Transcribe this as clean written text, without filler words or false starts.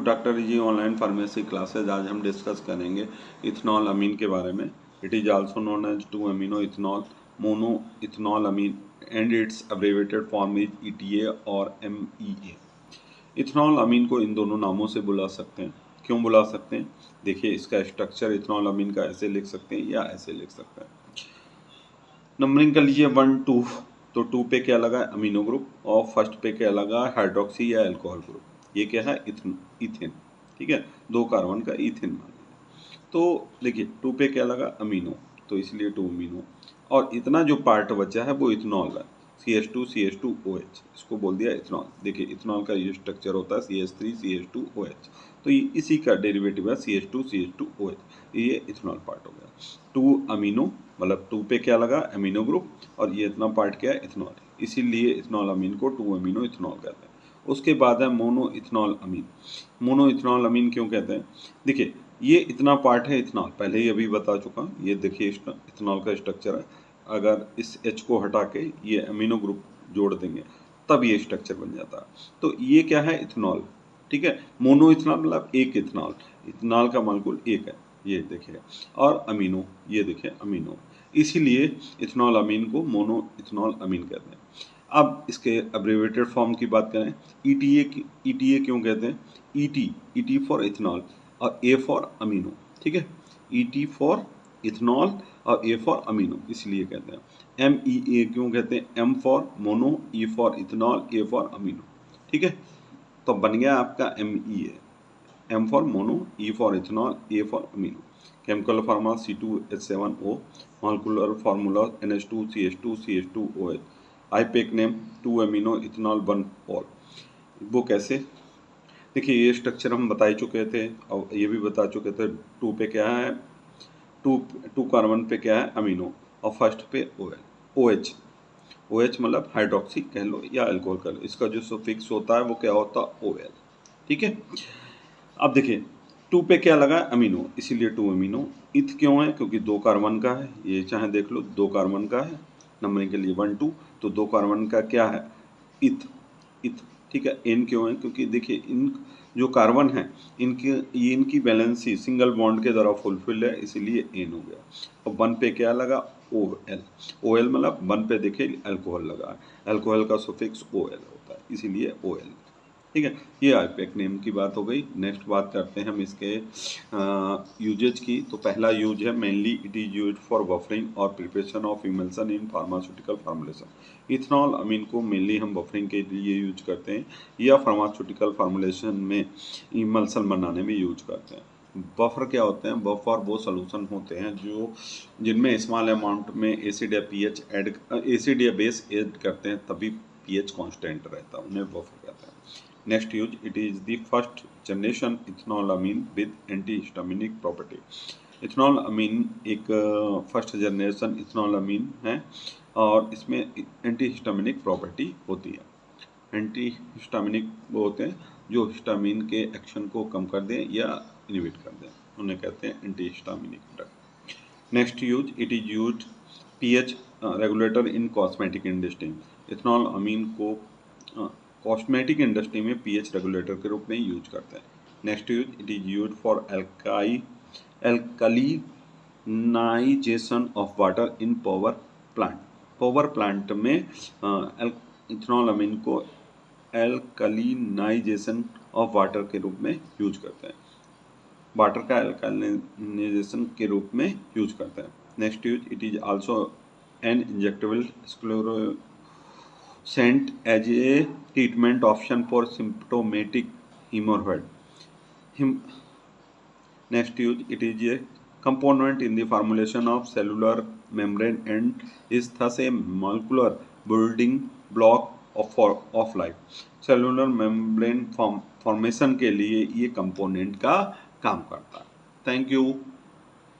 Doctor ji online pharmacy classes. आज हम discuss करेंगे इथेनॉल अमीन के बारे में। It is also known as 2 amino ethanol mono ethanol amine and its abbreviated form is ETA और MEA। Ethanol amine को इन दोनों नामों से बुला सकते हैं। क्यों बुला सकते हैं? देखिए, इसका स्ट्रक्चर इथेनॉल अमीन का ऐसे लिख सकते हैं या ऐसे लिख सकते हैं। नंबरिंग कर लीजिए 1 2, तो 2 पे क्या लगा? अमीनो ग्रुप, और फर्स्ट पे क्या लगा? हाइड्रोक्सी या अल्कोहल ग्रुप। ये क्या है? इथेन। ठीक है, 2 कार्बन का इथेन मान लीजिए। तो देखिए 2 पे क्या लगा? अमीनो, तो इसलिए 2 अमीनो, और इतना जो पार्ट बचा है वो इथेनॉल है, CH2OH, इसको बोल दिया इथेनॉल। देखिए इथेनॉल का ये स्ट्रक्चर होता है CH3CH2OH, तो ये इसी का डेरिवेटिव है CH2CH2OH, ये इथेनॉल पार्ट हो गया। 2 अमीनो मतलब 2 पे क्या लगा? अमीनो ग्रुप, और ये इतना पार्ट क्या है? इथेनॉल, इसीलिए इथेनॉल अमीन को 2 अमीनो इथेनॉल कहते हैं। उसके बाद है मोनो इथेनॉल अमीन। मोनो इथेनॉल अमीन क्यों कहते हैं? देखिए ये इतना पार्ट है इथेनॉल, पहले ही अभी बता चुका, ये देखिए इथेनॉल का स्ट्रक्चर है। अगर इस H को हटा के ये अमीनो ग्रुप जोड़ देंगे तब ये स्ट्रक्चर बन जाता है। तो ये क्या है? इथेनॉल। ठीक है, मोनो इथेनॉल मतलब एक इथेनॉल, इथेनॉल का मॉलिक्यूल एक है, ये देखिए। और अमीनो, ये देखिए अमीनो, इसीलिए इथेनॉल अमीन को मोनो इथेनॉल अमीन कहते हैं। अब इसके अब्रिविएटेड फॉर्म की बात करें, ETA क्यों कहते हैं? ET फॉर इथेनॉल और A फॉर अमीनो। ठीक है, ET फॉर इथेनॉल और A फॉर अमीनो, इसलिए कहते हैं। MEA क्यों कहते हैं? M for mono, E for ethanol, A for amino. ठीक है, तो बन गया आपका MEA, M for mono, E for ethanol, A for amino. Chemical formula C2H7O, molecular formula NH2CH2CH2OH, IUPAC name 2 amino ethanol 1 all. वो कैसे? देखिए ये स्ट्रक्चर हम बता ही चुके थे, और ये भी बता चुके थे। 2 पे क्या है? 2 कार्बन पे क्या है? अमीनो, और फर्स्ट पे OH। OH मतलब हाइड्रोक्सी कह लो या अल्कोहल कह लो, इसका जो सफिक्स होता है वो क्या होता है? OL। ठीक है, अब देखिए 2 पे क्या लगा? अमीनो, इसीलिए 2 अमीनो। इथ क्यों है? क्योंकि 2 कार्बन का है, ये चाहे देख लो 2 कार्बन का है। नंबरिंग के लिए 1 2, तो 2 कार्बन का क्या है? इथ, इथ। ठीक है, एन क्यों है? क्योंकि देखिए इन जो कार्बन है इनकी बैलेंसी सिंगल बॉन्ड के द्वारा फुलफिल है, इसीलिए एन हो गया। और 1 पे क्या लगा? OL मतलब 1 पे देखिए अल्कोहल लगा है, अल्कोहल का सफिक्स OL होता है, इसीलिए OL। ठीक है, ये आईपेक नेम की बात हो गई। नेक्स्ट बात करते हैं हम इसके यूजेज की। तो पहला यूज है mainly it is use for buffering और preparation of emulsion in pharmaceutical formulation. Ethanol amine को मेनली हम बफरिंग के लिए यूज करते हैं या फार्मास्यूटिकल फार्मूलेशन में इमल्सन बनाने में यूज करते हैं। बफर क्या होते हैं? बफर वो सोल्यूशन होते हैं जो जिनमें स्मॉल अमाउंट में एसिड या पीएच ऐड, एसिड या बेस ऐड करते हैं, तभी पीएच कांस्टेंट रहता है, उन्हें बफर कहते हैं। Next use, it is the first generation ethanol amine with antihistaminic property. Ethanol amine एक फर्स्ट जनरेशन इथेनॉल अमीन है, और इसमें एंटीहिस्टामिनिक प्रॉपर्टी होती है। एंटीहिस्टामिनिक वो होते हैं जो हिस्टामिन के एक्शन को कम कर दें या इनहिबिट कर दें, उन्हें कहते हैं antihistaminic drug. Next use, it is use pH regulator in cosmetic industry. Ethanol amine को कॉस्मेटिक इंडस्ट्री में पीएच रेगुलेटर के रूप में यूज करते हैं। Next use, it is use for alkalinization of water in power plant. Power plant में ethanol amine को alkalinization of water के रूप में यूज करते हैं, वाटर का एल्कलीनाइजेशन के रूप में यूज करते हैं। Next use, it is also an injectable scent as a treatment option for symptomatic hemorrhoid. Next use, it is a component in the formulation of cellular membrane and is thus a molecular building block of life. Cellular membrane formation के लिए ये component का काम करता है। Thank you.